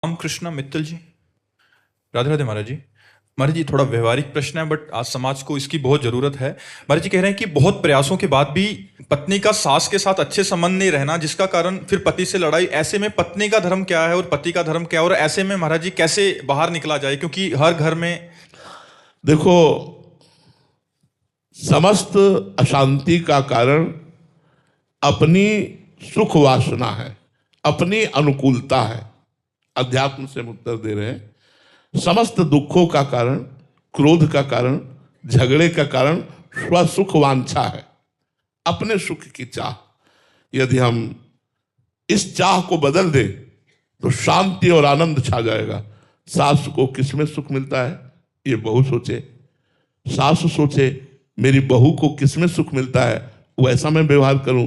राम कृष्णा मित्तल जी, राधे राधे महाराज जी। महाराज जी, थोड़ा व्यवहारिक प्रश्न है बट आज समाज को इसकी बहुत जरूरत है। महाराज जी कह रहे हैं कि बहुत प्रयासों के बाद भी पत्नी का सास के साथ अच्छे संबंध नहीं रहना, जिसका कारण फिर पति से लड़ाई। ऐसे में पत्नी का धर्म क्या है और पति का धर्म क्या है, और ऐसे में महाराज जी कैसे बाहर निकला जाए, क्योंकि हर घर में। देखो, समस्त अशांति का कारण अपनी सुख वासना है, अपनी अनुकूलता है। अध्यात्म से हम उत्तर दे रहे हैं। समस्त दुखों का कारण, क्रोध का कारण, झगड़े का कारण स्वसुख वांछा है, अपने सुख की चाह। यदि हम इस चाह को बदल दें तो शांति और आनंद छा जाएगा। सास को किसमें सुख मिलता है, ये बहू सोचे। सास सोचे मेरी बहू को किसमें सुख मिलता है, वैसा मैं व्यवहार करूं।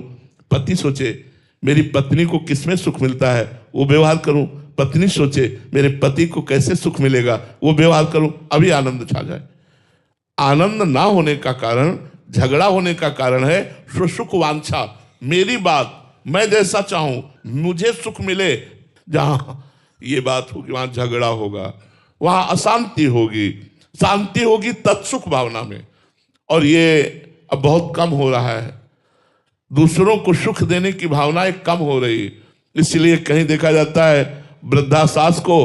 पति सोचे मेरी पत्नी को किसमें सुख मिलता है, वो व्यवहार करूं। पत्नी सोचे मेरे पति को कैसे सुख मिलेगा, वो व्यवहार करूं। अभी आनंद छा जाए। आनंद ना होने का कारण, झगड़ा होने का कारण है स्वसुख वांछा। मेरी बात, मैं जैसा चाहूं, मुझे सुख मिले। जहां ये बात होगी वहां झगड़ा होगा, वहां अशांति होगी। शांति होगी तत्सुख भावना में, और ये अब बहुत कम हो रहा है। दूसरों को सुख देने की भावनाएं कम हो रही। इसलिए कहीं देखा जाता है वृद्धा सास को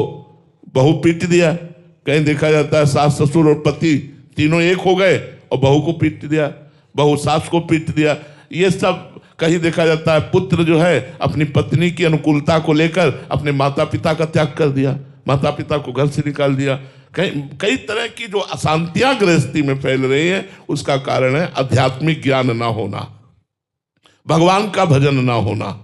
बहू पीट दिया, कहीं देखा जाता है सास ससुर और पति तीनों एक हो गए और बहू को पीट दिया, बहू सास को पीट दिया। ये सब कहीं देखा जाता है पुत्र जो है अपनी पत्नी की अनुकूलता को लेकर अपने माता पिता का त्याग कर दिया, माता पिता को घर से निकाल दिया। कई तरह की जो अशांतियां गृहस्थी में फैल रही है, उसका कारण है आध्यात्मिक ज्ञान ना होना, भगवान का भजन ना होना।